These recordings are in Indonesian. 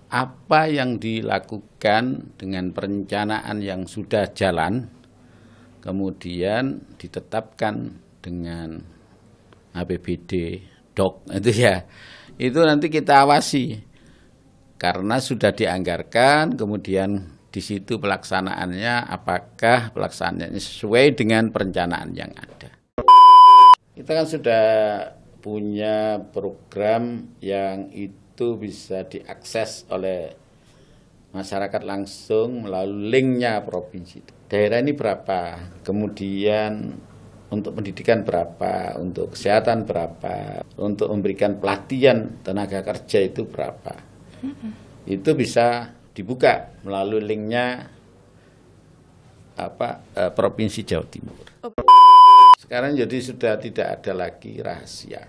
apa yang dilakukan dengan perencanaan yang sudah jalan, kemudian ditetapkan dengan APBD, DOK itu ya, itu nanti kita awasi karena sudah dianggarkan, kemudian di situ pelaksanaannya apakah pelaksanaannya sesuai dengan perencanaan yang ada. Kita kan sudah punya program yang itu bisa diakses oleh masyarakat langsung melalui linknya provinsi. Daerah ini berapa, kemudian untuk pendidikan berapa, untuk kesehatan berapa, untuk memberikan pelatihan tenaga kerja itu berapa. Itu bisa dibuka melalui linknya Provinsi Jawa Timur. Sekarang jadi sudah tidak ada lagi rahasia.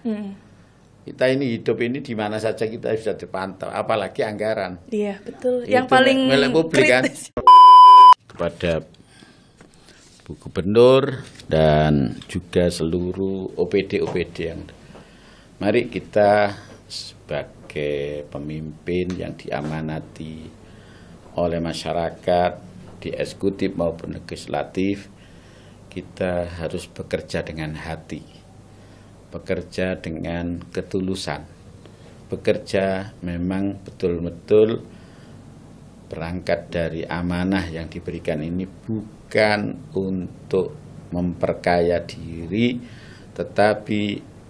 Kita ini hidup ini di mana saja kita sudah dipantau, apalagi anggaran. Iya, betul. Itu yang paling milik publik kan. Kepada Bu Gubernur dan juga seluruh OPD-OPD yang mari kita sebagai pemimpin yang diamanati oleh masyarakat di eksekutif maupun legislatif, kita harus bekerja dengan hati, bekerja dengan ketulusan, bekerja memang betul-betul berangkat dari amanah yang diberikan ini bukan untuk memperkaya diri, tetapi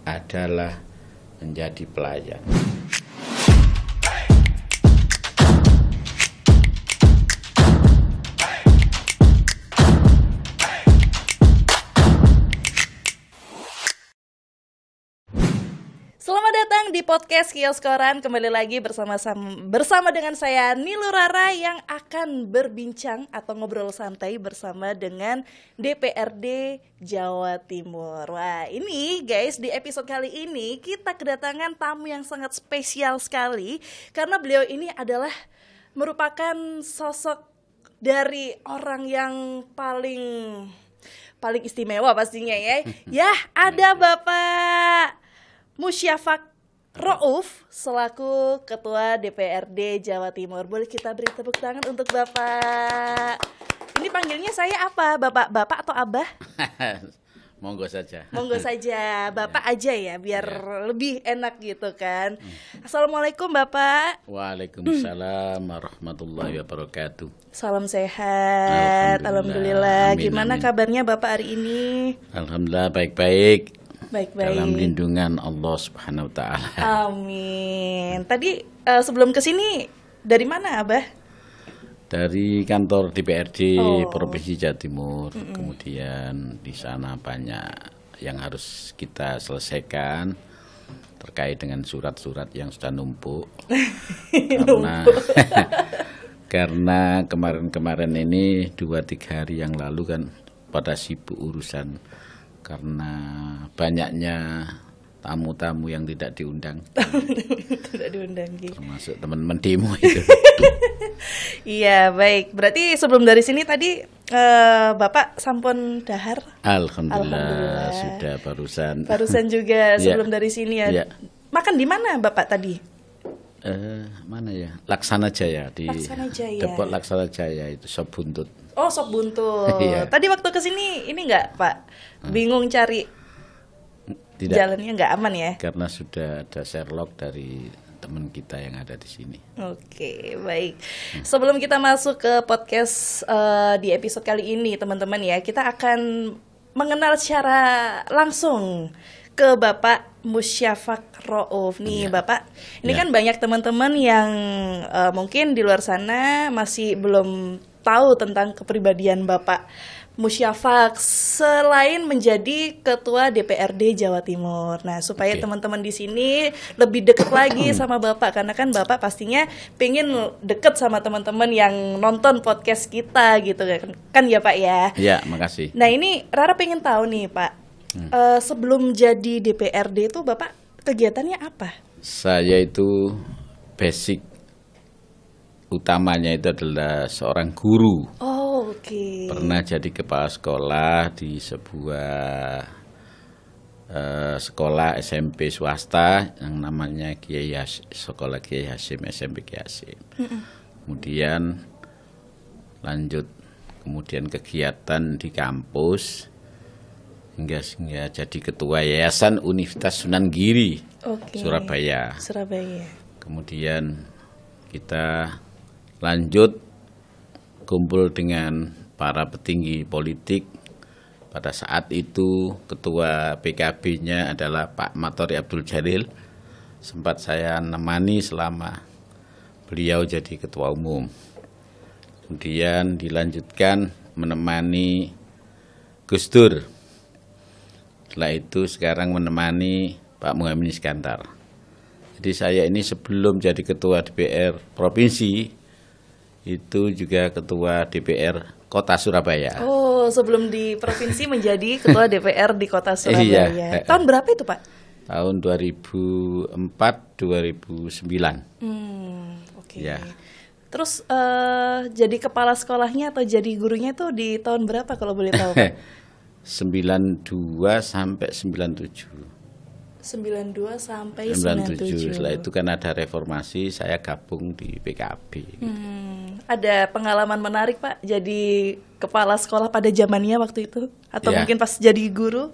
adalah menjadi pelayan. Selamat datang di podcast Kios Koran. Kembali lagi bersama dengan saya Nilu Rara yang akan berbincang atau ngobrol santai bersama dengan DPRD Jawa Timur. Wah, ini guys, di episode kali ini kita kedatangan tamu yang sangat spesial sekali karena beliau ini adalah merupakan sosok dari orang yang paling istimewa pastinya ya. Ya, ada Bapak Musyafak Rouf selaku Ketua DPRD Jawa Timur. Boleh kita beri tepuk tangan untuk Bapak. Ini panggilnya saya apa? Bapak atau Abah? Monggo saja. Monggo saja, Bapak aja ya, biar lebih enak gitu kan. Assalamualaikum Bapak. Waalaikumsalam warahmatullahi wabarakatuh. Salam sehat. Alhamdulillah. Amin, Gimana amin. kabarnya Bapak hari ini? Alhamdulillah baik-baik. Baik-baik. Dalam lindungan Allah Subhanahu wa taala. Amin. Tadi sebelum kesini dari mana Abah? Dari kantor DPRD Oh. Provinsi Jawa Timur. Kemudian di sana banyak yang harus kita selesaikan terkait dengan surat-surat yang sudah numpuk. Karena kemarin-kemarin ini 2-3 hari yang lalu kan pada sibuk urusan karena banyaknya tamu-tamu yang tidak diundang. Tidak diundang gitu. Termasuk teman-teman demo itu. Iya, baik. Berarti sebelum dari sini tadi Bapak sampun dahar? Alhamdulillah sudah barusan. Barusan juga sebelum dari sini ya. Ya. Makan di mana Bapak tadi? Mana ya? Laksana Jaya di Laksana Jaya. Depot Laksana Jaya itu sop buntut. Oh, sop buntut. Iya. Tadi waktu kesini ini enggak Pak? Bingung cari Tidak. jalannya enggak aman ya? Karena sudah ada Sherlock dari teman kita yang ada di sini. Oke, baik. Sebelum kita masuk ke podcast di episode kali ini, teman-teman ya, kita akan mengenal secara langsung ke Bapak Musyafak Rouf nih, Bapak. Ini kan banyak teman-teman yang mungkin di luar sana masih belum tahu tentang kepribadian Bapak Musyafak selain menjadi Ketua DPRD Jawa Timur. Nah, supaya teman-teman di sini lebih dekat lagi sama Bapak, karena kan Bapak pastinya pengen deket sama teman-teman yang nonton podcast kita gitu kan ya Pak ya. Ya, makasih. Nah, ini Rara pengen tahu nih Pak, sebelum jadi DPRD itu Bapak kegiatannya apa? Saya itu basic utamanya itu adalah seorang guru. Oh, oke. Pernah jadi kepala sekolah di sebuah sekolah SMP swasta yang namanya Sekolah Kiai Hasyim, SMP Kiai Hasyim. Kemudian lanjut kegiatan di kampus hingga jadi ketua Yayasan Universitas Sunan Giri, Surabaya. Kemudian kita lanjut kumpul dengan para petinggi politik. Pada saat itu ketua PKB-nya adalah Pak Matori Abdul Jalil. Sempat saya nemani selama beliau jadi ketua umum. Kemudian dilanjutkan menemani Gus Dur. Setelah itu sekarang menemani Pak Muhaimin Iskandar. Jadi saya ini sebelum jadi ketua DPR Provinsi, itu juga ketua DPR Kota Surabaya. Oh, sebelum di provinsi menjadi ketua DPR di Kota Surabaya. Iya. Tahun berapa itu, Pak? Tahun 2004-2009. Oke. Ya. Terus jadi kepala sekolahnya atau jadi gurunya tuh di tahun berapa kalau boleh tahu, Pak? 92 sampai 97. 92 sampai 97. Setelah itu kan ada reformasi, saya gabung di PKB. Ada pengalaman menarik, Pak, jadi kepala sekolah pada zamannya waktu itu? Atau Ya. mungkin pas jadi guru?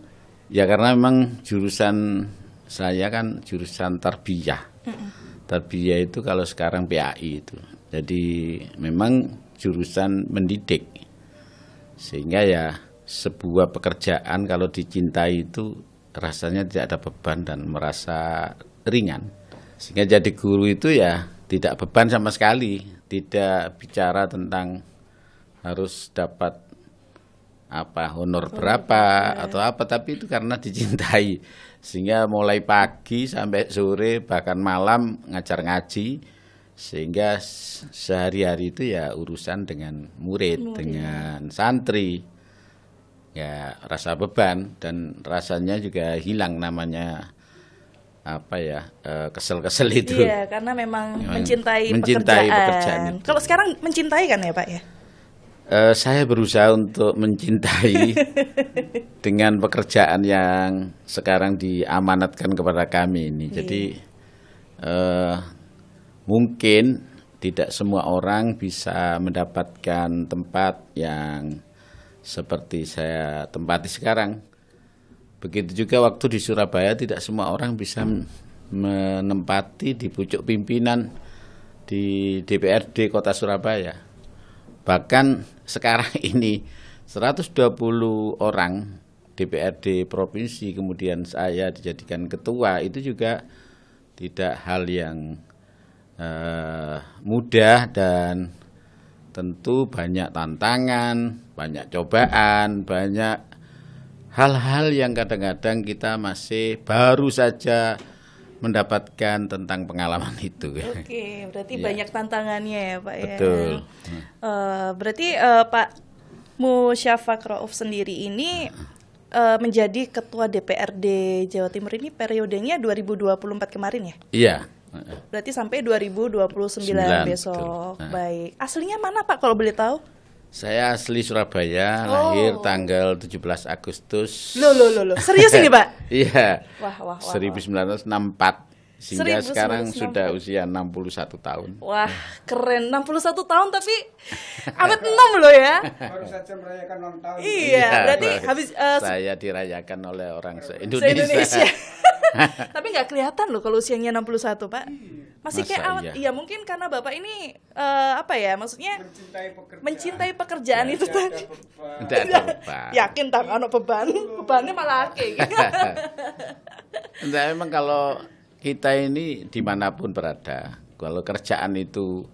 Ya karena memang jurusan saya kan jurusan tarbiyah. Tarbiyah itu kalau sekarang PAI itu. Jadi memang jurusan mendidik. Sehingga ya sebuah pekerjaan kalau dicintai itu rasanya tidak ada beban dan merasa ringan. Sehingga jadi guru itu ya tidak beban sama sekali. Tidak bicara tentang harus dapat honor berapa atau apa, tapi itu karena dicintai. Sehingga mulai pagi sampai sore bahkan malam ngajar ngaji, sehingga sehari-hari itu ya urusan dengan murid. Dengan santri. Ya rasa beban dan rasanya juga hilang namanya kesel-kesel itu. Iya, karena memang mencintai pekerjaan. Kalau sekarang mencintai kan ya, Pak ya? Saya berusaha untuk mencintai dengan pekerjaan yang sekarang diamanatkan kepada kami ini. Jadi mungkin tidak semua orang bisa mendapatkan tempat yang seperti saya tempati sekarang. Begitu juga waktu di Surabaya tidak semua orang bisa menempati di pucuk pimpinan di DPRD Kota Surabaya. Bahkan sekarang ini 120 orang DPRD Provinsi kemudian saya dijadikan ketua, itu juga tidak hal yang mudah dan tentu banyak tantangan, banyak cobaan, banyak hal-hal yang kadang-kadang kita masih baru saja mendapatkan tentang pengalaman itu. Oke, berarti banyak tantangannya ya, Pak ya. Betul. Berarti Pak Musyafaq Rauf sendiri ini menjadi ketua DPRD Jawa Timur ini periodenya 2024 kemarin ya? Iya. Berarti sampai 2029 besok. Baik. Aslinya mana, Pak, kalau boleh tahu? Saya asli Surabaya, lahir tanggal 17 Agustus. Loh. Serius ini, Pak? Iya. Wah. 1964. Sehingga sekarang sudah usia 61 tahun. Wah, keren. 61 tahun tapi awet 6 loh ya. Baru saja merayakan ulang tahun. Iya, berarti habis saya dirayakan oleh orang se-Indonesia. Tapi nggak kelihatan loh kalau usianya 61, Pak. Masih kayak awet. Iya? Iya, mungkin karena Bapak ini maksudnya mencintai pekerjaan Ya, itu tuh. Tidak ada beban. Yakin tak ada beban. Bebannya malah akeh. Entah, memang kalau kita ini dimanapun berada, kalau kerjaan itu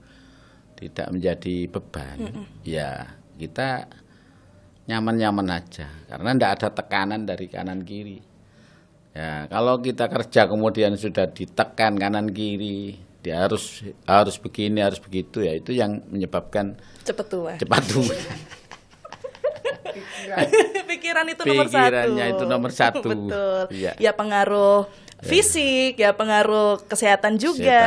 tidak menjadi beban, ya kita nyaman-nyaman aja, karena tidak ada tekanan dari kanan kiri. Ya, kalau kita kerja kemudian sudah ditekan kanan kiri, dia harus begini, harus begitu, ya itu yang menyebabkan Cepat tua. Pikiran itu nomor satu. Pikirannya itu nomor satu. Betul. Ya. Ya pengaruh fisik, ya pengaruh kesehatan juga.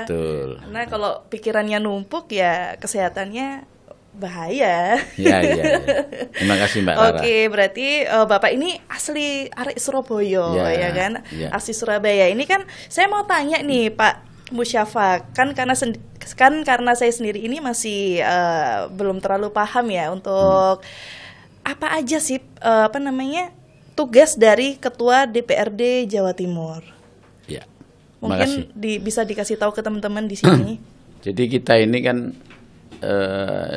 Betul. Karena kalau pikirannya numpuk ya kesehatannya bahaya. Ya, ya, ya. Terima kasih Mbak Rara. Oke, berarti Bapak ini asli arek Surabaya, Ya, ya kan? ya. Asli Surabaya. Ini kan saya mau tanya nih Pak Musyafaq, kan karena saya sendiri ini masih belum terlalu paham ya untuk apa aja sih tugas dari Ketua DPRD Jawa Timur. Ya. Terima kasih. Mungkin bisa dikasih tahu ke teman-teman di sini. Jadi kita ini kan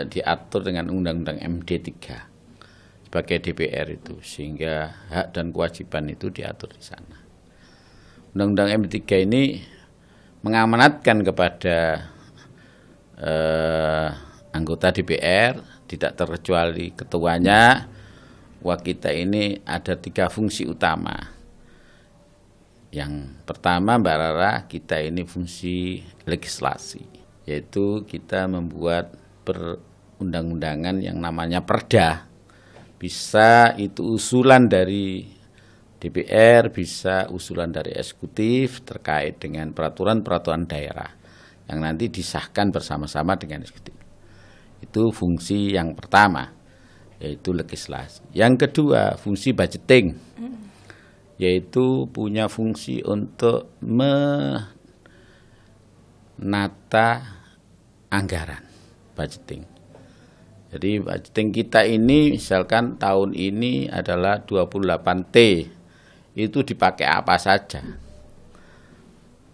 diatur dengan Undang-Undang MD 3 sebagai DPR itu, sehingga hak dan kewajiban itu diatur di sana. Undang-Undang MD 3 ini mengamanatkan kepada anggota DPR, tidak terkecuali ketuanya, bahwa kita ini ada 3 fungsi utama. Yang pertama Mbak Rara, kita ini fungsi legislasi, yaitu kita membuat perundang-undangan yang namanya perda. Bisa itu usulan dari DPR, bisa usulan dari eksekutif terkait dengan peraturan-peraturan daerah yang nanti disahkan bersama-sama dengan eksekutif. Itu fungsi yang pertama, yaitu legislasi. Yang kedua, fungsi budgeting, yaitu punya fungsi untuk menata anggaran, budgeting. Jadi budgeting kita ini misalkan tahun ini adalah 28T, itu dipakai apa saja.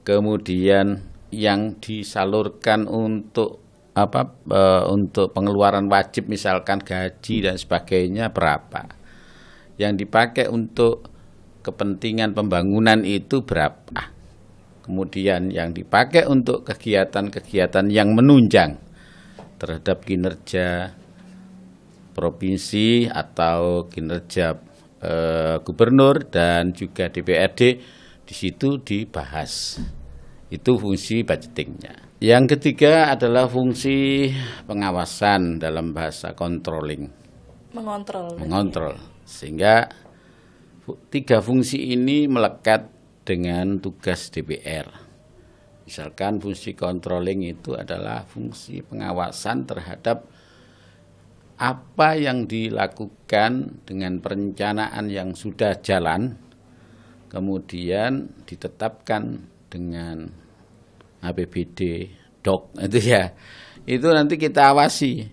Kemudian yang disalurkan untuk untuk pengeluaran wajib misalkan gaji dan sebagainya berapa. Yang dipakai untuk kepentingan pembangunan itu berapa. Kemudian yang dipakai untuk kegiatan-kegiatan yang menunjang terhadap kinerja provinsi atau kinerja gubernur dan juga DPRD, di situ dibahas. Itu fungsi budgetingnya. Yang ketiga adalah fungsi pengawasan, dalam bahasa controlling. Mengontrol. Sehingga 3 fungsi ini melekat dengan tugas DPR. Misalkan fungsi controlling itu adalah fungsi pengawasan terhadap apa yang dilakukan dengan perencanaan yang sudah jalan, kemudian ditetapkan dengan APBD, DOK itu ya. Itu nanti kita awasi.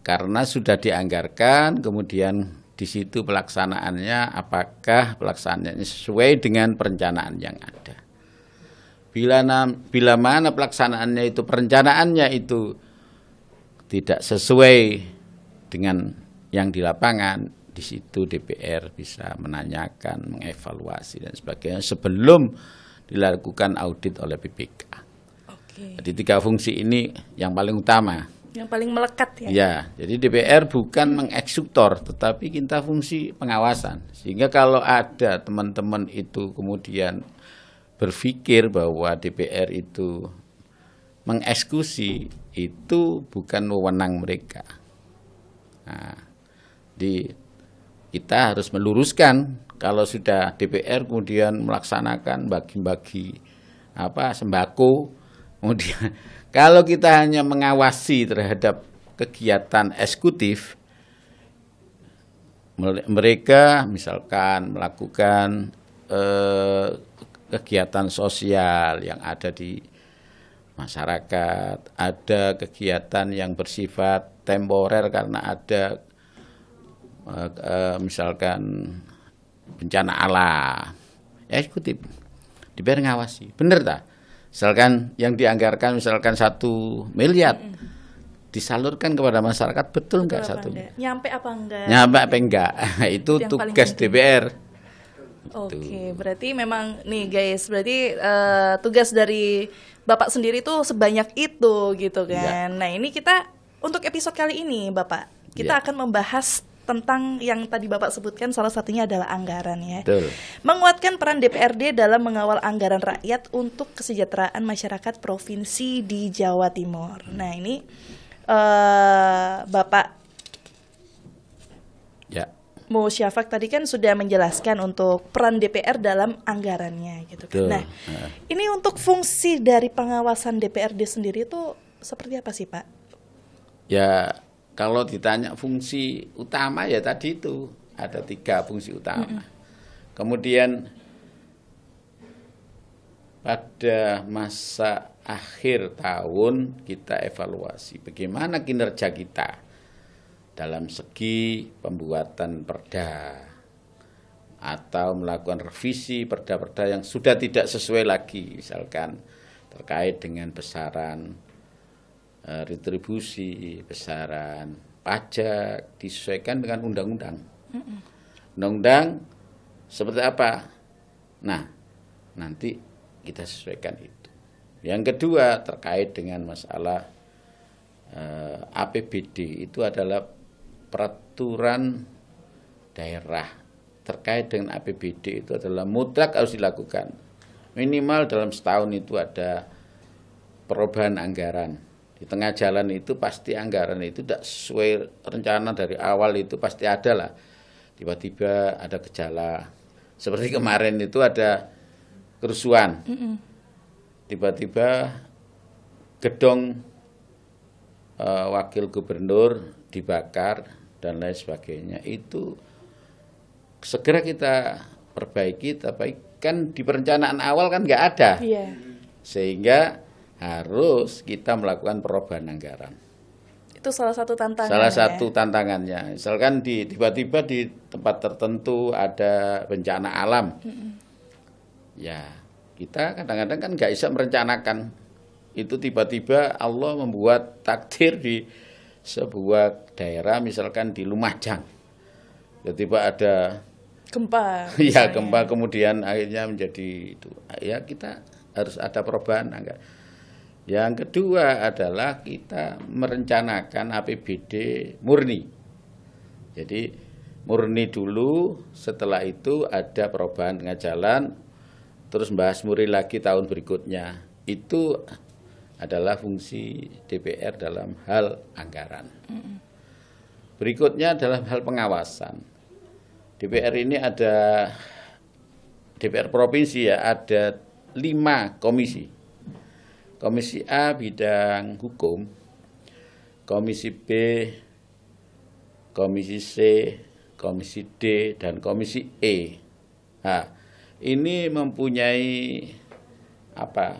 Karena sudah dianggarkan, kemudian di situ pelaksanaannya, apakah pelaksanaannya sesuai dengan perencanaan yang ada. Bila mana pelaksanaannya itu, perencanaannya itu tidak sesuai dengan yang di lapangan, di situ DPR bisa menanyakan, mengevaluasi dan sebagainya sebelum dilakukan audit oleh BPK. Jadi 3 fungsi ini yang paling utama. Yang paling melekat ya. Ya, jadi DPR bukan mengeksekutor, tetapi kita fungsi pengawasan. Sehingga kalau ada teman-teman itu kemudian berpikir bahwa DPR itu mengeksekusi, itu bukan wewenang mereka. Nah, kita harus meluruskan. Kalau sudah DPR kemudian melaksanakan bagi-bagi sembako, kemudian kalau kita hanya mengawasi terhadap kegiatan eksekutif, mereka misalkan melakukan kegiatan sosial yang ada di masyarakat, ada kegiatan yang bersifat temporer karena ada misalkan bencana alam, eksekutif DPR ngawasi, bener tak? Misalkan yang dianggarkan misalkan 1 miliar disalurkan kepada masyarakat, betul nggak 1 miliar? Nyampe apa enggak? Nyampe apa enggak? Itu tugas DPR. Oke, berarti memang nih guys, berarti tugas dari Bapak sendiri tuh sebanyak itu gitu kan. Ya. Nah ini kita untuk episode kali ini Bapak, kita akan membahas tentang yang tadi Bapak sebutkan, salah satunya adalah anggaran ya. Betul. Menguatkan peran DPRD dalam mengawal anggaran rakyat untuk kesejahteraan masyarakat provinsi di Jawa Timur. Nah ini Bapak Musyafaq tadi kan sudah menjelaskan untuk peran DPR dalam anggarannya gitu kan. Nah ini untuk fungsi dari pengawasan DPRD sendiri itu seperti apa sih Pak? Ya, kalau ditanya fungsi utama ya tadi itu ada 3 fungsi utama. Kemudian pada masa akhir tahun kita evaluasi bagaimana kinerja kita dalam segi pembuatan perda atau melakukan revisi perda-perda yang sudah tidak sesuai lagi, misalkan terkait dengan besaran retribusi, besaran pajak disesuaikan dengan undang-undang. Undang-undang seperti apa? Nah, nanti kita sesuaikan itu. Yang kedua terkait dengan masalah APBD, itu adalah peraturan daerah terkait dengan APBD itu adalah mutlak harus dilakukan. Minimal dalam setahun itu ada perubahan anggaran. Di tengah jalan itu pasti anggaran itu tidak sesuai rencana dari awal, itu pasti ada lah. Tiba-tiba ada gejala. Seperti kemarin itu ada kerusuhan. Tiba-tiba gedung wakil gubernur dibakar dan lain sebagainya. Itu segera kita perbaiki, tapi kan di perencanaan awal kan nggak ada. Sehingga harus kita melakukan perubahan anggaran. Itu salah satu tantangan. Salah satu tantangannya. Misalkan tiba-tiba di tempat tertentu ada bencana alam. Ya, kita kadang-kadang kan nggak bisa merencanakan. Itu tiba-tiba Allah membuat takdir di sebuah daerah, misalkan di Lumajang. Tiba-tiba ada gempa. Ya, gempa kemudian akhirnya menjadi itu. Ya, kita harus ada perubahan anggaran. Yang kedua adalah kita merencanakan APBD murni. Jadi murni dulu, setelah itu ada perubahan tengah jalan, terus bahas murni lagi tahun berikutnya. Itu adalah fungsi DPR dalam hal anggaran. Berikutnya adalah hal pengawasan. DPR ini ada, DPR provinsi ya, ada 5 komisi. Komisi A bidang hukum, Komisi B, Komisi C, Komisi D, dan Komisi E. Nah, ini mempunyai apa?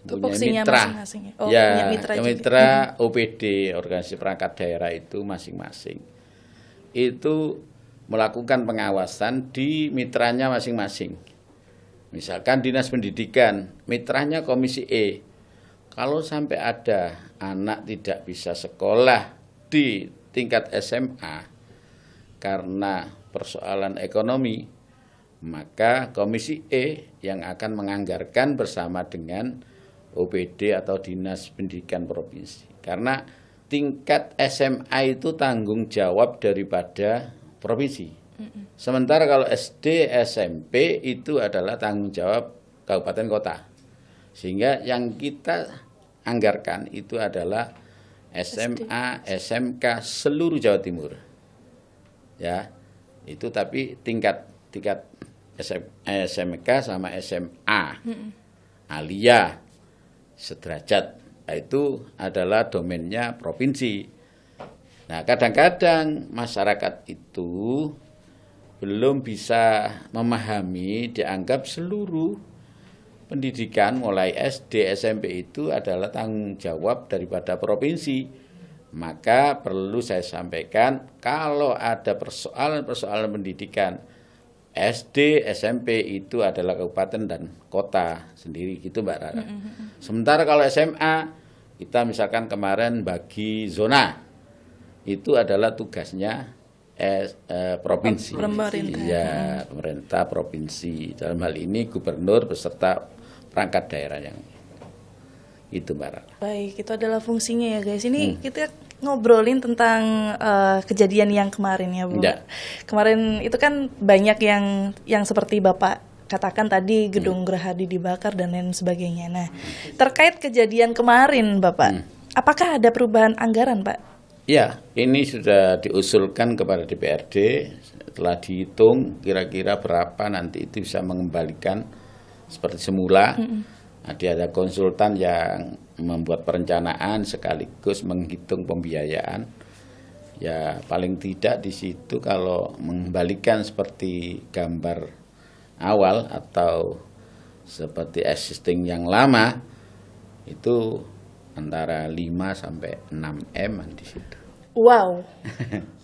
Punya mitra, masing-masing. ya, punya mitra OPD, organisasi perangkat daerah itu masing-masing. Itu melakukan pengawasan di mitranya masing-masing. Misalkan Dinas Pendidikan, mitranya Komisi E. Kalau sampai ada anak tidak bisa sekolah di tingkat SMA karena persoalan ekonomi, maka Komisi E yang akan menganggarkan bersama dengan OPD atau Dinas Pendidikan Provinsi. Karena tingkat SMA itu tanggung jawab daripada provinsi. Sementara kalau SD, SMP itu adalah tanggung jawab kabupaten kota. Sehingga yang kita anggarkan itu adalah SMA, SMK seluruh Jawa Timur. Ya. Itu tapi tingkat SMK sama SMA. Alia sederajat. Itu adalah domainnya provinsi. Nah, kadang-kadang masyarakat itu belum bisa memahami, dianggap seluruh pendidikan mulai SD, SMP itu adalah tanggung jawab daripada provinsi. Maka perlu saya sampaikan, kalau ada persoalan-persoalan pendidikan SD, SMP itu adalah kabupaten dan kota sendiri gitu Mbak Rara. Sementara kalau SMA, kita misalkan kemarin bagi zona, itu adalah tugasnya provinsi. Ya, pemerintah provinsi. Dalam hal ini gubernur beserta perangkat daerah yang itu Mbak Rara. Baik, itu adalah fungsinya ya guys. Ini kita ngobrolin tentang kejadian yang kemarin ya Bu. Ya. Kemarin itu kan banyak yang seperti Bapak katakan tadi, gedung Gerahadi dibakar dan lain sebagainya. Nah, terkait kejadian kemarin Bapak, apakah ada perubahan anggaran Pak? Ya, ini sudah diusulkan kepada DPRD, setelah dihitung kira-kira berapa nanti itu bisa mengembalikan seperti semula. Ada konsultan yang membuat perencanaan sekaligus menghitung pembiayaan. Ya paling tidak di situ kalau mengembalikan seperti gambar awal atau seperti existing yang lama itu antara 5 sampai 6 M di situ. Wow.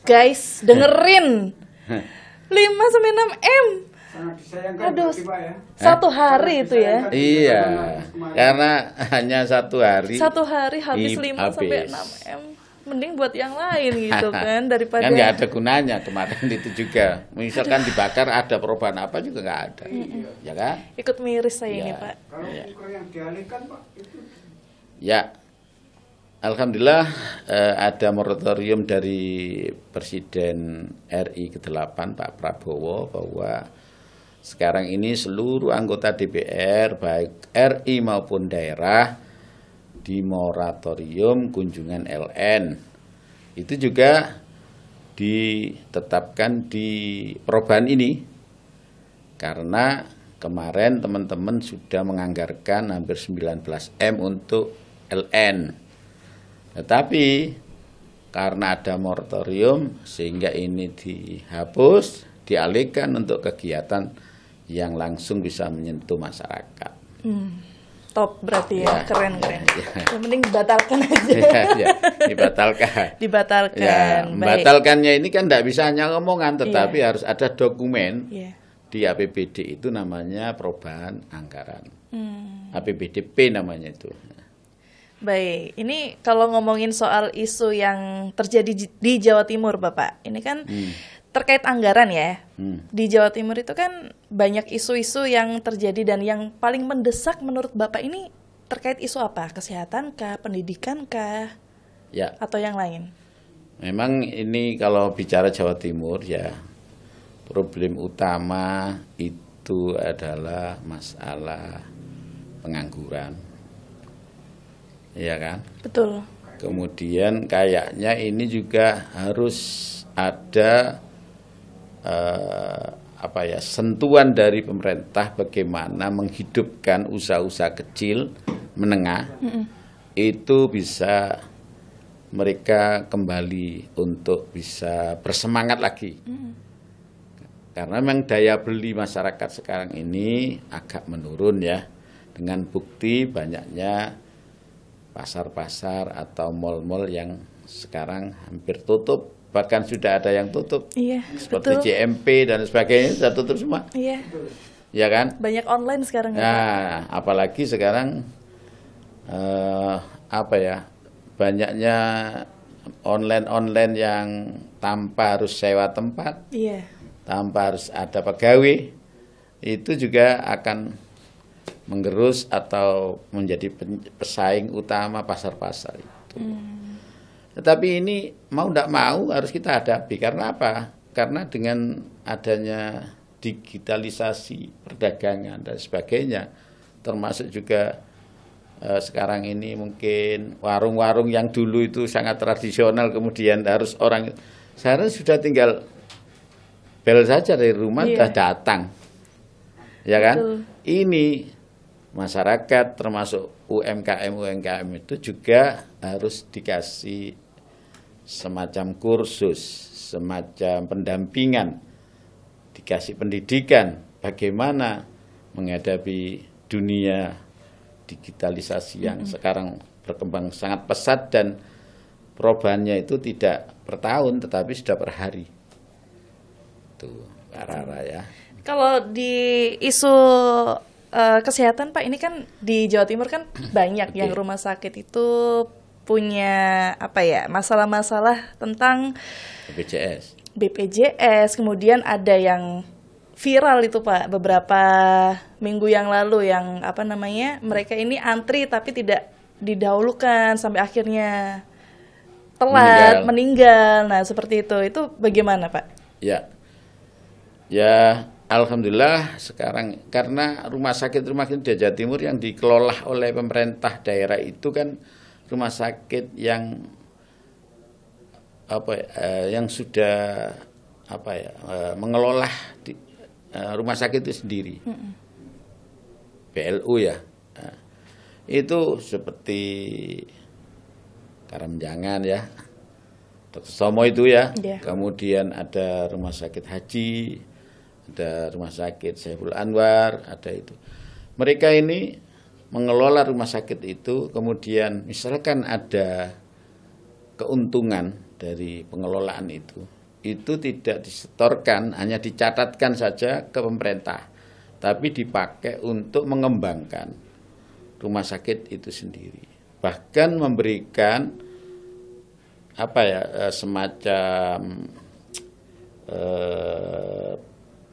Guys, dengerin. 5 sampai 6 M. Sangat disayangkan Aduh, berarti, Pak, ya. satu hari itu ya. Iya, karena hanya satu hari. Satu hari habis 5 sampai habis. 6 M. Mending buat yang lain gitu kan daripada Kan nggak ada gunanya kemarin itu juga. Misalkan dibakar ada perubahan apa juga nggak ada, ya kan? ikut miris saya ini, Ya. Pak. Kalau buku yang dialihkan, Pak, itu Ya, alhamdulillah ada moratorium dari Presiden RI ke-8 Pak Prabowo bahwa sekarang ini seluruh anggota DPR baik RI maupun daerah di moratorium kunjungan LN. Itu juga ditetapkan di perubahan ini karena kemarin teman-teman sudah menganggarkan hampir 19 M untuk LN. Tetapi karena ada moratorium sehingga ini dihapus, dialihkan untuk kegiatan yang langsung bisa menyentuh masyarakat. Top berarti ya, Ya. keren-keren. Ya. Yang penting batalkan aja. Ya, dibatalkan. Dibatalkan. Ya, Baik. membatalkannya ini kan tidak bisa hanya ngomongan, tetapi harus ada dokumen. Iya. Di APBD itu namanya perubahan anggaran. APBDP namanya itu. Baik, ini kalau ngomongin soal isu yang terjadi di Jawa Timur, Bapak, ini kan terkait anggaran ya. Di Jawa Timur itu kan banyak isu-isu yang terjadi dan yang paling mendesak menurut Bapak ini terkait isu apa? Kesehatan kah, pendidikan kah, Ya, atau yang lain? memang ini kalau bicara Jawa Timur ya, problem utama itu adalah masalah pengangguran. Iya kan? Betul. Kemudian kayaknya ini juga harus ada sentuhan dari pemerintah bagaimana menghidupkan usaha-usaha kecil menengah itu bisa mereka kembali untuk bisa bersemangat lagi. Karena memang daya beli masyarakat sekarang ini agak menurun ya, dengan bukti banyaknya pasar-pasar atau mal-mal yang sekarang hampir tutup, bahkan sudah ada yang tutup. Iya, Seperti betul. JMP dan sebagainya sudah tutup semua. Iya. Ya kan? Banyak online sekarang ya, Pak? Nah, apalagi sekarang banyaknya online yang tanpa harus sewa tempat, Iya. tanpa harus ada pegawai, itu juga akan menggerus atau menjadi pesaing utama pasar-pasar itu. Tetapi ini mau tidak mau harus kita hadapi. Karena apa? Karena dengan adanya digitalisasi perdagangan dan sebagainya, termasuk juga sekarang ini mungkin warung-warung yang dulu itu sangat tradisional kemudian harus orang sekarang sudah tinggal bel saja dari rumah sudah datang, ya kan? Betul. Ini masyarakat termasuk UMKM itu juga harus dikasih semacam kursus, semacam pendampingan, dikasih pendidikan bagaimana menghadapi dunia digitalisasi yang sekarang berkembang sangat pesat dan perubahannya itu tidak per tahun tetapi sudah per hari. Tuh, Pak Rara ya. Kalau di isu kesehatan, Pak, ini kan di Jawa Timur kan banyak yang rumah sakit itu punya masalah-masalah tentang BPJS, kemudian ada yang viral itu, Pak, beberapa minggu yang lalu yang mereka ini antri tapi tidak didahulukan sampai akhirnya telat meninggal. Nah, seperti itu. Itu bagaimana, Pak? Ya. Ya, alhamdulillah sekarang karena rumah sakit di Jawa Timur yang dikelola oleh pemerintah daerah itu kan rumah sakit yang yang sudah mengelola rumah sakit itu sendiri. PLU ya. itu seperti Karamjangan ya, Dr. Somo itu ya. Iya. Kemudian ada rumah sakit haji, ada rumah sakit Saiful Anwar, ada itu. Mereka ini mengelola rumah sakit itu, kemudian misalkan ada keuntungan dari pengelolaan itu tidak disetorkan, hanya dicatatkan saja ke pemerintah, tapi dipakai untuk mengembangkan rumah sakit itu sendiri. Bahkan memberikan semacam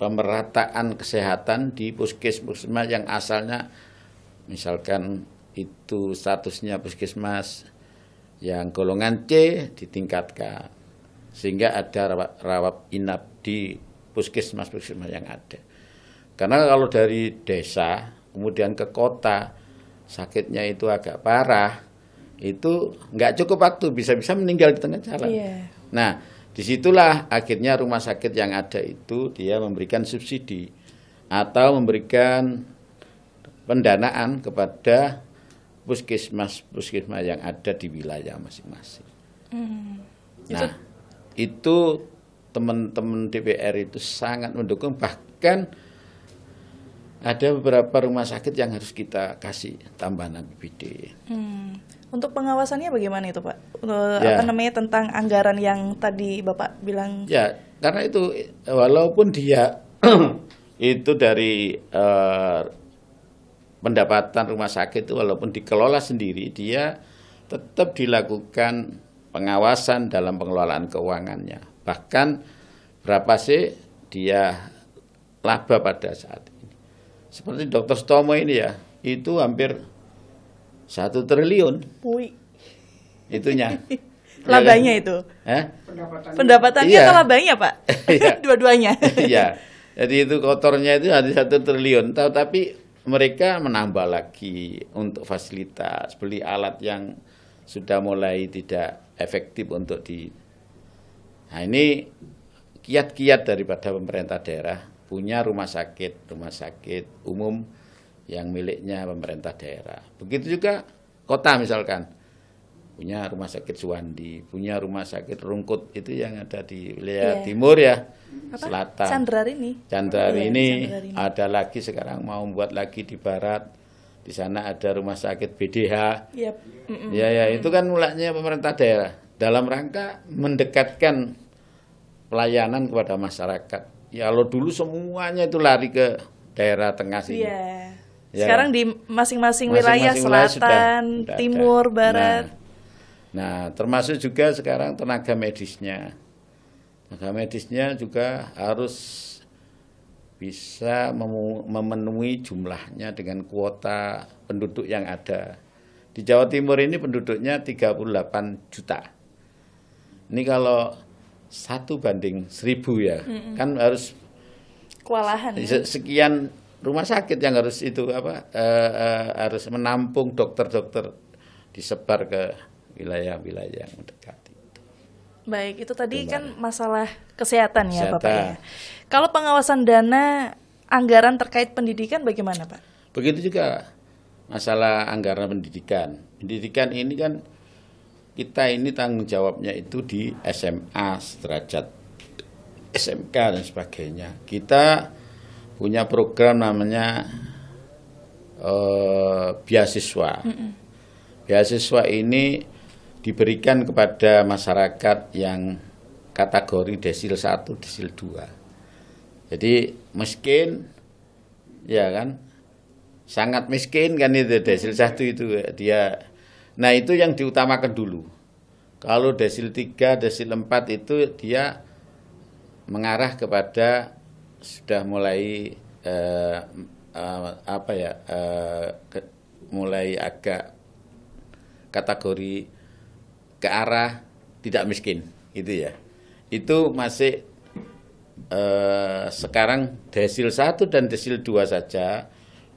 pemerataan kesehatan di puskesmas yang asalnya misalkan itu statusnya puskesmas yang golongan C ditingkatkan sehingga ada rawat inap di puskesmas-puskesmas yang ada. Karena kalau dari desa kemudian ke kota sakitnya itu agak parah, itu nggak cukup waktu, bisa-bisa meninggal di tengah jalan. Iya. Nah, disitulah akhirnya rumah sakit yang ada itu dia memberikan subsidi atau memberikan pendanaan kepada puskesmas-puskesmas yang ada di wilayah masing-masing. Nah, itu teman-teman DPR itu sangat mendukung, bahkan ada beberapa rumah sakit yang harus kita kasih tambahan APBD. Untuk pengawasannya bagaimana itu Pak? Ya. Tentang anggaran yang tadi Bapak bilang? Ya, karena itu walaupun dia itu dari pendapatan rumah sakit itu walaupun dikelola sendiri, dia tetap dilakukan pengawasan dalam pengelolaan keuangannya. Bahkan berapa sih dia laba pada saat ini. Seperti Dr. Stomo ini ya, itu hampir 1 triliun. Wih. Itunya. Labanya itu? Pendapatannya Iya. atau labanya Pak? Iya. Dua-duanya? Iya. Jadi itu kotornya itu ada 1 triliun. Tapi mereka menambah lagi untuk fasilitas, beli alat yang sudah mulai tidak efektif untuk Nah ini kiat-kiat daripada pemerintah daerah punya rumah sakit umum yang miliknya pemerintah daerah. Begitu juga kota misalkan punya rumah sakit Suwandi, punya rumah sakit Rungkut itu yang ada di wilayah timur ya, selatan. Candrarini ada lagi sekarang mau membuat lagi di barat. Di sana ada rumah sakit BDH. Yep. Ya itu kan mulanya pemerintah daerah dalam rangka mendekatkan pelayanan kepada masyarakat. Ya kalau dulu semuanya itu lari ke daerah tengah sini. Iya. Ya, sekarang di masing-masing wilayah selatan, sudah timur, ada. barat. Nah, termasuk juga sekarang tenaga medisnya. Tenaga medisnya juga harus bisa memenuhi jumlahnya dengan kuota penduduk yang ada. Di Jawa Timur ini penduduknya 38 juta. Ini kalau 1:1000 ya, kan harus Kewalahan. sekian rumah sakit yang harus harus menampung dokter-dokter disebar ke wilayah-wilayah yang mendekati. Baik, itu tadi kan masalah kesehatan ya Bapak ya. Kesehatan. Kalau pengawasan dana anggaran terkait pendidikan bagaimana Pak? Begitu juga masalah anggaran pendidikan. Pendidikan ini kan kita ini tanggung jawabnya itu di SMA, sederajat SMK dan sebagainya. Kita punya program namanya beasiswa. Beasiswa ini diberikan kepada masyarakat yang kategori desil 1, desil 2. Jadi miskin, ya kan, sangat miskin kan itu desil 1 itu dia. Nah itu yang diutamakan dulu. Kalau desil 3, desil 4 itu dia mengarah kepada sudah mulai mulai agak kategori ke arah tidak miskin itu ya. Itu masih sekarang desil 1 dan desil 2 saja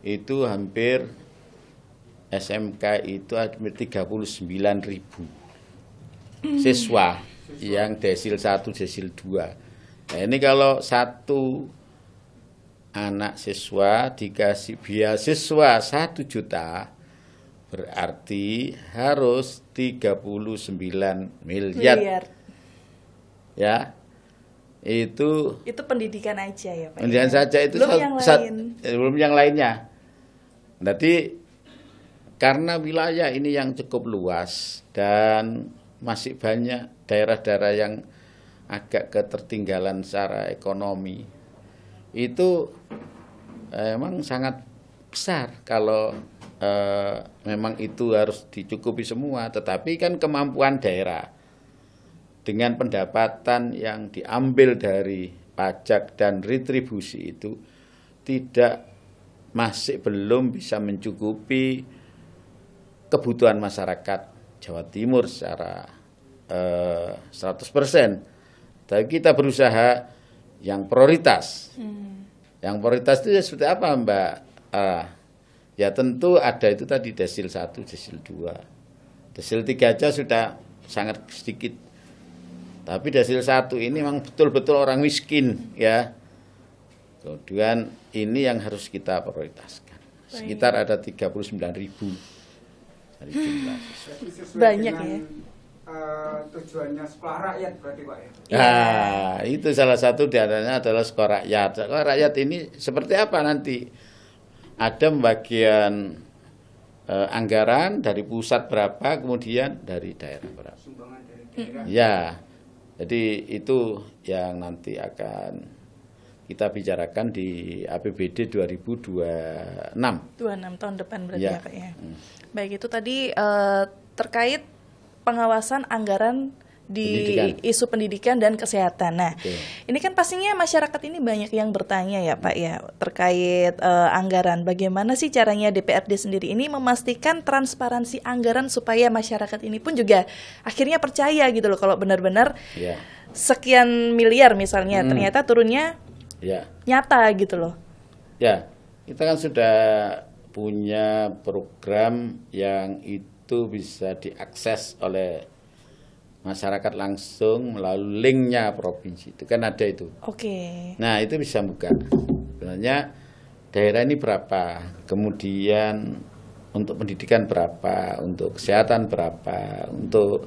itu hampir SMK itu hampir 39.000 siswa yang desil 1, desil 2. Nah, ini kalau satu anak siswa dikasih beasiswa 1 juta, berarti harus 39 miliar. Ya. Itu pendidikan aja ya Pak. pendidikan saja itu belum yang lain. Belum yang lainnya. Jadi karena wilayah ini yang cukup luas dan masih banyak daerah-daerah yang agak ketertinggalan secara ekonomi, itu memang sangat besar kalau memang itu harus dicukupi semua. Tetapi kan kemampuan daerah dengan pendapatan yang diambil dari pajak dan retribusi itu masih belum bisa mencukupi kebutuhan masyarakat Jawa Timur secara 100%. Tapi kita berusaha yang prioritas. Yang prioritas itu ya seperti apa Mbak? Ya tentu ada itu tadi desil 1, desil 2. Desil 3 aja sudah sangat sedikit. Tapi desil 1 ini memang betul-betul orang miskin ya. Kemudian ini yang harus kita prioritaskan. Sekitar ada 39.000 dari jumlah siswa. Banyak ya. Tujuannya sekolah rakyat berarti Pak ya? Nah, itu salah satu diantaranya adalah sekolah rakyat. Sekolah rakyat ini seperti apa nanti? Ada pembagian anggaran dari pusat berapa, kemudian dari daerah berapa. Sumbangan dari daerah. Ya, jadi itu yang nanti akan kita bicarakan di APBD 2026. 26 tahun depan berarti Ya. ya Pak ya. Baik, itu tadi terkait pengawasan anggaran di isu pendidikan dan kesehatan. Nah, ini kan pastinya masyarakat ini banyak yang bertanya ya Pak ya terkait anggaran. Bagaimana sih caranya DPRD sendiri ini memastikan transparansi anggaran supaya masyarakat ini pun juga akhirnya percaya gitu loh kalau benar-benar sekian miliar misalnya ternyata turunnya nyata gitu loh. Ya, kita kan sudah punya program yang itu bisa diakses oleh masyarakat langsung melalui linknya provinsi. Itu kan ada itu. Oke. Nah, itu bisa buka. Sebenarnya daerah ini berapa, kemudian untuk pendidikan berapa, untuk kesehatan berapa, untuk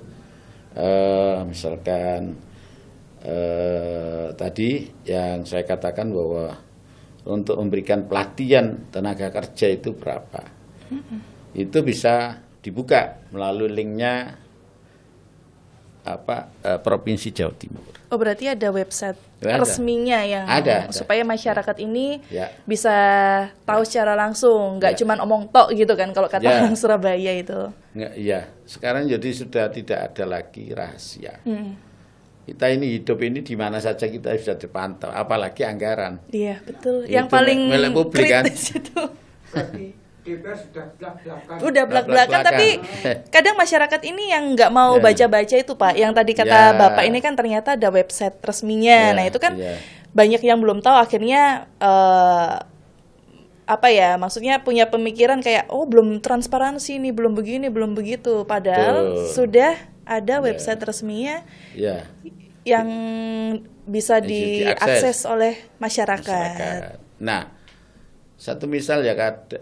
misalkan tadi yang saya katakan bahwa untuk memberikan pelatihan tenaga kerja itu berapa. Itu bisa dibuka melalui linknya Provinsi Jawa Timur. Oh, berarti ada website Ada. resminya yang Ada. supaya masyarakat ini Ya. bisa tahu secara langsung, nggak cuman omong tok gitu kan kalau kata orang Surabaya itu. Nggak, iya, sekarang jadi sudah tidak ada lagi rahasia. Kita ini hidup ini di mana saja kita bisa dipantau, apalagi anggaran. Iya, betul. Itu Yang paling milik publik, kan? kritis itu. Berarti DPR sudah belak-belakan. Udah belak-belakan, tapi kadang masyarakat ini yang nggak mau Ya. baca-baca itu Pak. Yang tadi kata Ya. Bapak ini kan ternyata ada website resminya. Ya, Nah, itu kan ya. banyak yang belum tahu akhirnya maksudnya punya pemikiran kayak belum transparansi nih, belum begini, belum begitu. Padahal Betul. sudah ada website resminya Ya, yang bisa diakses diakses oleh masyarakat. Nah, satu misal ya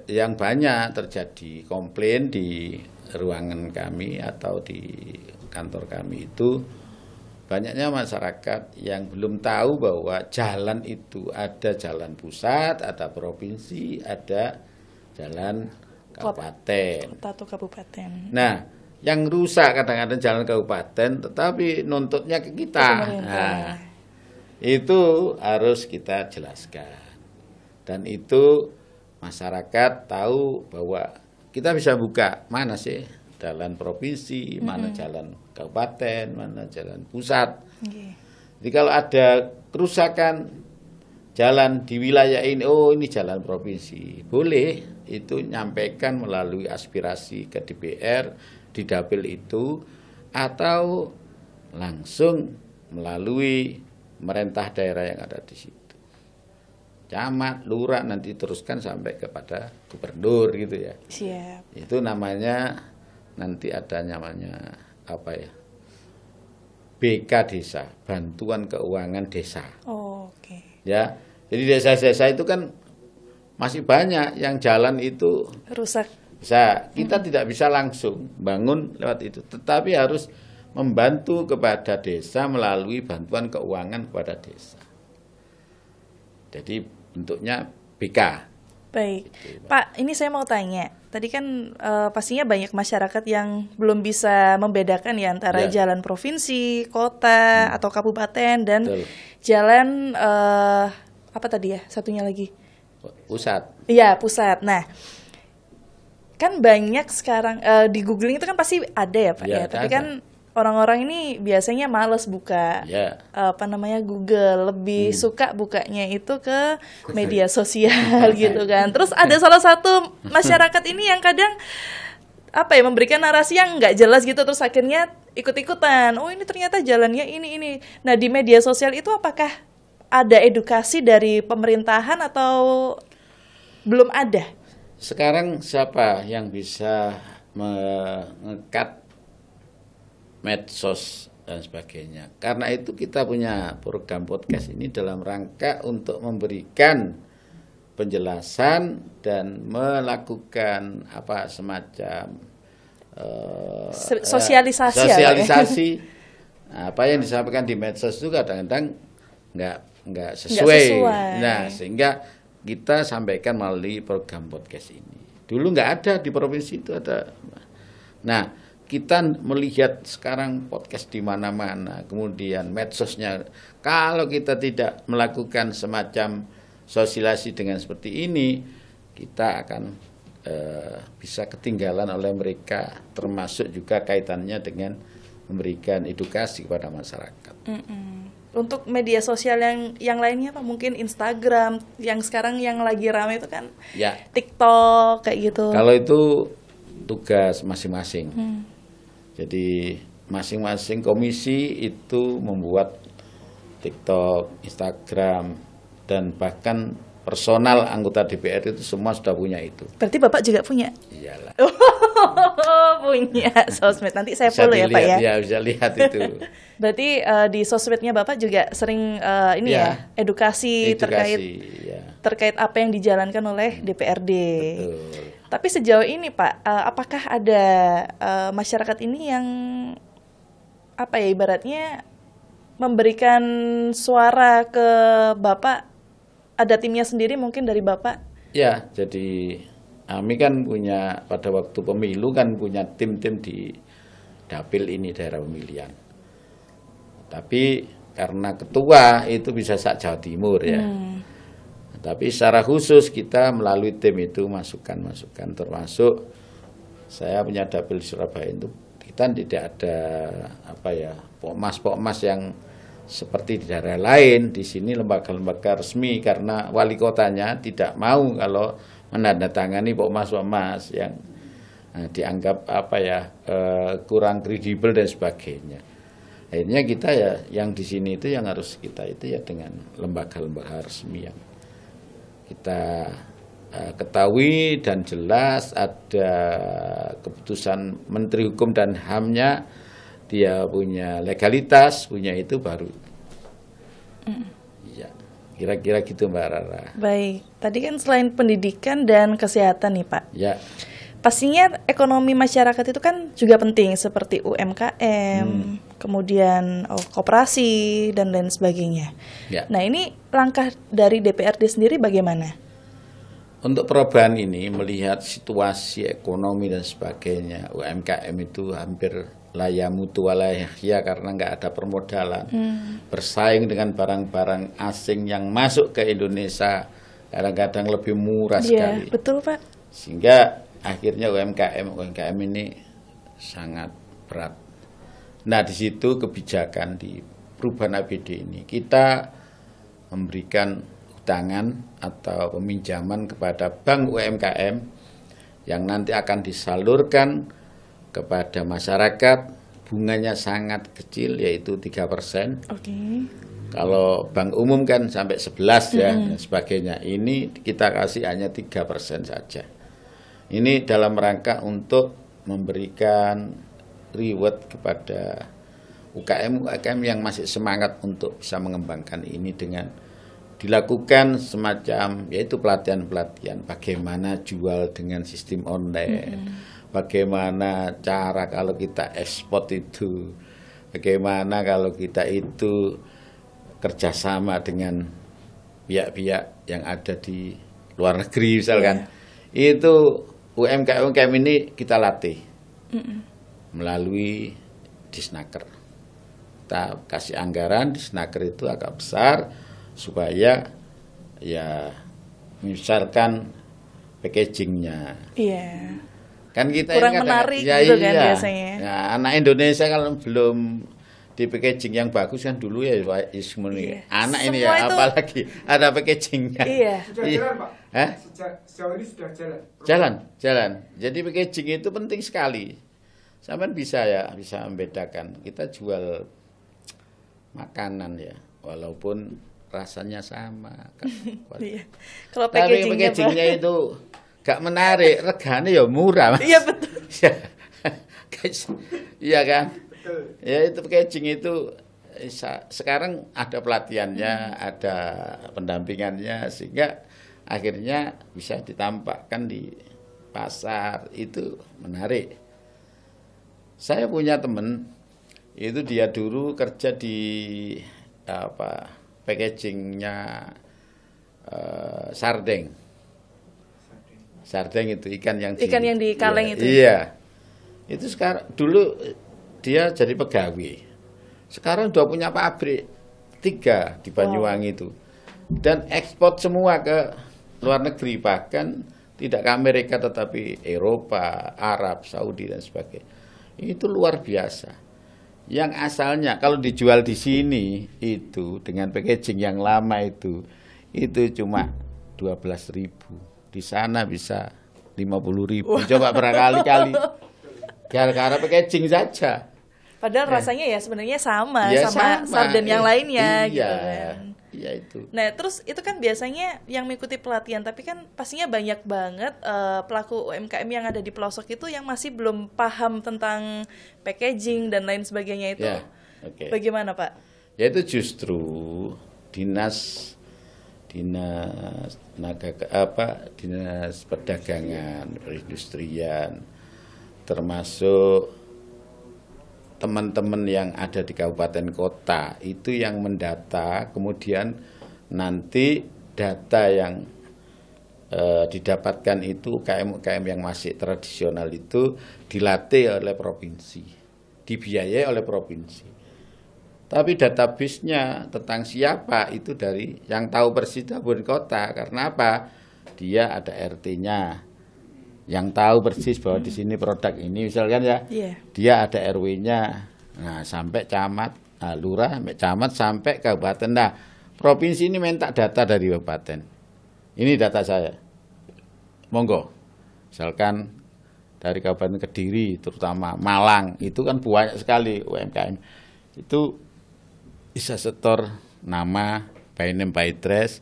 yang banyak terjadi komplain di ruangan kami atau di kantor kami itu banyaknya masyarakat yang belum tahu bahwa jalan itu ada jalan pusat, ada provinsi, ada jalan kabupaten. Kota atau kabupaten. Nah, yang rusak kadang-kadang jalan kabupaten tetapi nuntutnya ke kita. Nah, itu harus kita jelaskan. Dan itu masyarakat tahu bahwa kita bisa buka mana sih jalan provinsi, mana jalan kabupaten, mana jalan pusat. Jadi kalau ada kerusakan jalan di wilayah ini, ini jalan provinsi, boleh itu nyampaikan melalui aspirasi ke DPR di dapil itu atau langsung melalui pemerintah daerah yang ada di situ. Camat, lurah nanti teruskan sampai kepada gubernur gitu ya. Siap. Itu namanya nanti ada namanya BK Desa, Bantuan Keuangan Desa. Oke. Ya. Jadi desa-desa itu kan masih banyak yang jalan itu Rusak Bisa, kita tidak bisa langsung bangun lewat itu, tetapi harus membantu kepada desa melalui bantuan keuangan kepada desa. Jadi bentuknya BK. Baik, Pak, ini saya mau tanya. Tadi kan pastinya banyak masyarakat yang belum bisa membedakan ya antara Ya. jalan provinsi, kota, atau kabupaten, dan Betul. jalan apa tadi ya? Satunya lagi. Pusat. Iya, pusat. Nah, kan banyak sekarang di googling itu kan pasti ada ya Pak Ya, ya. Tapi ada. kan orang-orang ini biasanya males buka Ya. Google, lebih suka bukanya itu ke media sosial gitu kan. Terus ada salah satu masyarakat ini yang kadang memberikan narasi yang nggak jelas gitu, terus akhirnya ikut-ikutan. Oh, ini ternyata jalannya ini. Nah, di media sosial itu apakah ada edukasi dari pemerintahan atau belum ada? Sekarang siapa yang bisa mengekat medsos dan sebagainya? Karena itu kita punya program podcast ini dalam rangka untuk memberikan penjelasan dan melakukan semacam Sosialisasi ya, Pak ya? sosialisasi. Apa yang disampaikan di medsos itu kadang-kadang nggak sesuai. Nah, sehingga kita sampaikan melalui program podcast ini. Dulu nggak ada di provinsi itu ada. Nah, kita melihat sekarang podcast di mana-mana, kemudian medsosnya. Kalau kita tidak melakukan semacam sosialisasi dengan seperti ini, kita akan bisa ketinggalan oleh mereka, termasuk juga kaitannya dengan memberikan edukasi kepada masyarakat. Untuk media sosial yang lainnya Pak, mungkin Instagram, yang sekarang yang lagi ramai itu kan Ya. TikTok kayak gitu. Kalau itu tugas masing-masing. Jadi masing-masing komisi itu membuat TikTok, Instagram, dan bahkan personal anggota DPR itu semua sudah punya itu. Berarti Bapak juga punya? Iyalah. Punya sosmed. Nanti saya Bisa follow ya Pak ya. dilihat, ya bisa lihat itu. Berarti di sosmednya Bapak juga sering edukasi Ya. terkait apa yang dijalankan oleh DPRD. Betul. Tapi sejauh ini Pak, apakah ada masyarakat ini yang ibaratnya memberikan suara ke Bapak? Ada timnya sendiri mungkin dari Bapak? Ya, jadi kami kan punya pada waktu pemilu kan punya tim-tim di dapil ini daerah pemilihan. Tapi karena ketua itu bisa Jawa Timur ya. Tapi secara khusus kita melalui tim itu masukan-masukan, termasuk saya punya dapil di Surabaya itu kita tidak ada pokmas yang seperti di daerah lain. Di sini lembaga-lembaga resmi karena wali kotanya tidak mau kalau menandatangani pokmas yang dianggap kurang kredibel dan sebagainya. Akhirnya kita ya yang di sini itu yang harus kita itu ya dengan lembaga-lembaga resmi yang kita ketahui dan jelas ada keputusan Menteri Hukum dan HAM-nya, dia punya legalitas, punya itu baru. Ya, kira-kira gitu Mbak Rara. Baik, tadi kan selain pendidikan dan kesehatan nih Pak. Ya. Pastinya ekonomi masyarakat itu kan juga penting seperti UMKM, kemudian koperasi dan lain sebagainya. Ya. Nah, ini langkah dari DPRD sendiri bagaimana? Untuk perubahan ini melihat situasi ekonomi dan sebagainya, UMKM itu hampir layamutu walayahya karena nggak ada permodalan. Bersaing dengan barang-barang asing yang masuk ke Indonesia kadang-kadang lebih murah sekali. Iya, betul Pak. Sehingga akhirnya UMKM ini sangat berat. Nah, di situ kebijakan di perubahan APBD ini kita memberikan hutangan atau peminjaman kepada bank UMKM yang nanti akan disalurkan kepada masyarakat, bunganya sangat kecil yaitu 3%. Oke. Kalau bank umum kan sampai 11 ya dan sebagainya. Ini kita kasih hanya 3% saja. Ini dalam rangka untuk memberikan reward kepada UKM yang masih semangat untuk bisa mengembangkan ini dengan dilakukan semacam yaitu pelatihan-pelatihan bagaimana jual dengan sistem online, bagaimana cara kalau kita ekspor itu, bagaimana kalau kita itu kerjasama dengan pihak-pihak yang ada di luar negeri misalkan, itu UMKM ini kita latih melalui Disnaker. Kita kasih anggaran, Disnaker itu agak besar supaya ya misalkan packagingnya. Iya. Kan kita kurang ini menarik ya gitu iya. kan biasanya. Ya, anak Indonesia kalau belum di packaging yang bagus kan dulu ya Pak Ismuni. Iya. Anak ini Semua ya itu- apalagi ada packagingnya. Iya. Sudah Iya. jalan Pak? Hah? Sejauh ini sudah jalan? Jalan. Jadi packaging itu penting sekali. Sampai bisa membedakan. Kita jual makanan ya, walaupun rasanya sama. Iya. Kalau Tapi packagingnya packagingnya itu gak menarik, regane ya murah. Mas. Iya betul. Guys, iya kan? Betul. Ya itu packaging itu sekarang ada pelatihannya, ada pendampingannya sehingga akhirnya bisa ditampakkan di pasar, itu menarik. Saya punya teman itu dia dulu kerja di packagingnya sardeng. Sardeng itu ikan yang di kaleng itu. Iya. Itu sekarang dulu dia jadi pegawai. Sekarang udah punya pabrik 3 di Banyuwangi itu. Dan ekspor semua ke luar negeri, bahkan tidak ke Amerika tetapi Eropa, Arab, Saudi dan sebagainya. Itu luar biasa. Yang asalnya kalau dijual di sini itu dengan packaging yang lama itu cuma 12.000. Di sana bisa 50.000. Coba berkali-kali. Gara-gara packaging saja. Padahal rasanya ya sebenarnya sama Ya, sama sarden yang lainnya iya, gitu kan. Iya itu. Nah, terus itu kan biasanya yang mengikuti pelatihan, tapi kan pastinya banyak banget pelaku UMKM yang ada di pelosok itu yang masih belum paham tentang packaging dan lain sebagainya itu. Ya, oke. Bagaimana, Pak? Ya itu justru dinas perdagangan, perindustrian, termasuk teman-teman yang ada di kabupaten kota itu yang mendata, kemudian nanti data yang didapatkan itu UKM-UKM yang masih tradisional itu dilatih oleh provinsi, dibiayai oleh provinsi. Tapi database-nya tentang siapa itu dari yang tahu persis kabupaten kota. Karena apa? Dia ada RT-nya yang tahu persis bahwa di sini produk ini misalkan ya. Iya. Dia ada RW-nya. Nah, sampai camat, lurah, sampai camat, sampai kabupaten. Nah, provinsi ini minta data dari kabupaten. Ini data saya. Monggo. Misalkan dari Kabupaten Kediri, terutama Malang, itu kan banyak sekali UMKM. Itu bisa setor nama, by name, by address,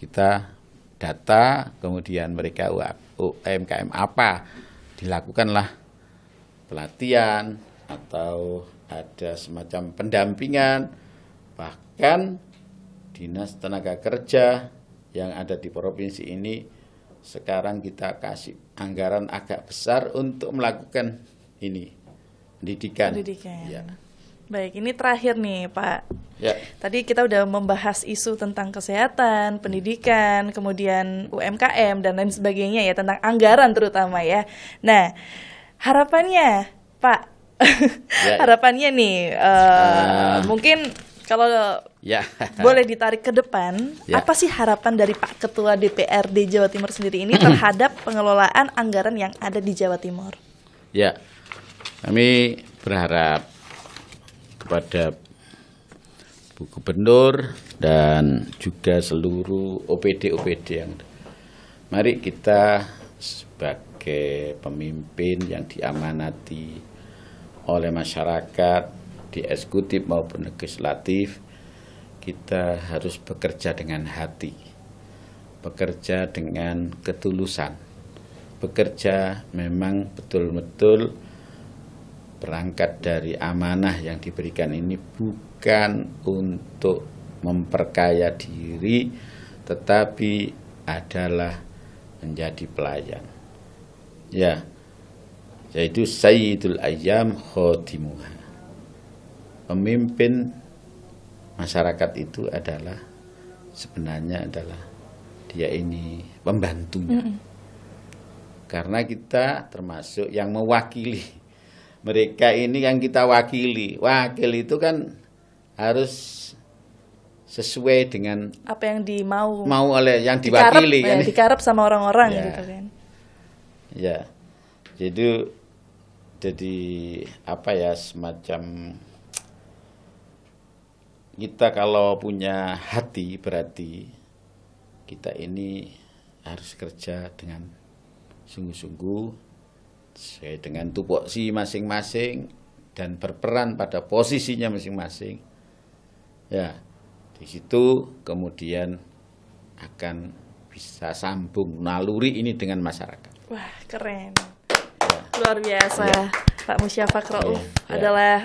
kita data, kemudian mereka UMKM apa, dilakukanlah pelatihan atau ada semacam pendampingan, bahkan Dinas Tenaga Kerja yang ada di provinsi ini sekarang kita kasih anggaran agak besar untuk melakukan ini, pendidikan. Ya. Baik, ini terakhir nih Pak. Ya. Tadi kita udah membahas isu tentang kesehatan, pendidikan, kemudian UMKM dan lain sebagainya ya, tentang anggaran terutama ya. Nah, harapannya Pak, Ya. harapannya nih, mungkin kalau Ya. boleh ditarik ke depan, Ya. apa sih harapan dari Pak Ketua DPRD Jawa Timur sendiri ini terhadap pengelolaan anggaran yang ada di Jawa Timur? Ya, kami berharap kepada Bu Gubernur dan juga seluruh OPD-OPD yang ada. Mari kita sebagai pemimpin yang diamanati oleh masyarakat di eksekutif maupun legislatif, kita harus bekerja dengan hati, bekerja dengan ketulusan, bekerja memang betul-betul berangkat dari amanah yang diberikan ini bukan untuk memperkaya diri, tetapi adalah menjadi pelayan. Ya, yaitu Sayyidul Ayyam Khodimuha. Pemimpin masyarakat itu adalah sebenarnya adalah dia ini pembantunya. Karena kita termasuk yang mewakili. Mereka ini yang kita wakili. Wakil itu kan harus sesuai dengan apa yang mau oleh yang diwakili dikarep, kan. Dikarep sama orang-orang Ya. gitu kan. Ya. Jadi apa ya, semacam kita kalau punya hati berarti kita ini harus kerja dengan sungguh-sungguh sesuai dengan tupoksi masing-masing dan berperan pada posisinya masing-masing. Ya, di situ kemudian akan bisa sambung naluri ini dengan masyarakat. Wah, keren. Ya. Luar biasa. Ya. Pak Musyafaq Rauf Ya. adalah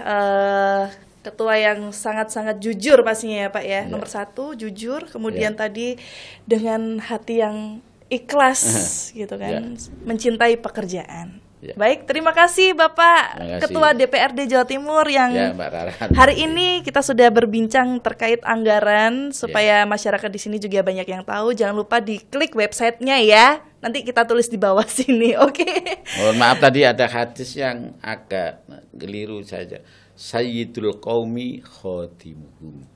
ketua yang sangat-sangat jujur pastinya ya Pak ya. Ya. Nomor 1 jujur, kemudian tadi dengan hati yang ikhlas gitu kan, mencintai pekerjaan. Ya. Baik, terima kasih Bapak Terima kasih. Ketua DPRD Jawa Timur yang Ya, Mbak Rara. hari ini kita sudah berbincang terkait anggaran supaya masyarakat di sini juga banyak yang tahu. Jangan lupa diklik websitenya ya. Nanti kita tulis di bawah sini, oke? Mohon maaf tadi ada hadis yang agak keliru saja. Sayyidul qaumi khodimuhum.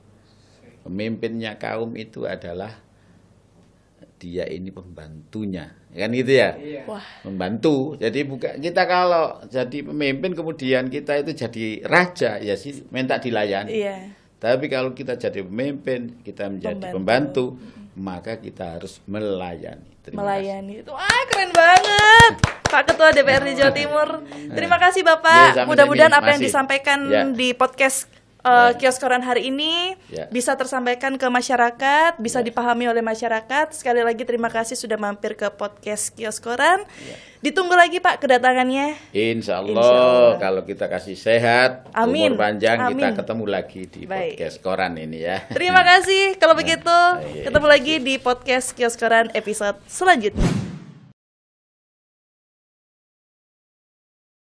Pemimpinnya kaum itu adalah dia ini pembantunya. Kan gitu ya? Iya. Wah, Membantu. Jadi bukan kita kalau jadi pemimpin kemudian kita itu jadi raja ya sih minta dilayani. iya. Tapi kalau kita jadi pemimpin, kita menjadi pembantu, maka kita harus melayani. Terima kasih. Melayani itu. Wah, keren banget. Pak Ketua DPRD Jawa Timur. Terima kasih Bapak. Ya, sampai Mudah-mudahan sini. apa yang Masih. disampaikan Ya. di podcast Kios Koran hari ini Ya. bisa tersampaikan ke masyarakat, bisa dipahami oleh masyarakat. Sekali lagi terima kasih sudah mampir ke podcast Kios Koran. Ditunggu lagi Pak kedatangannya. Insya Insya Allah Allah. kalau kita kasih sehat, Amin. umur panjang, Amin. kita ketemu lagi di Baik. podcast Koran ini ya. Terima kasih. Kalau begitu, iya. ketemu lagi di podcast Kios Koran episode selanjutnya.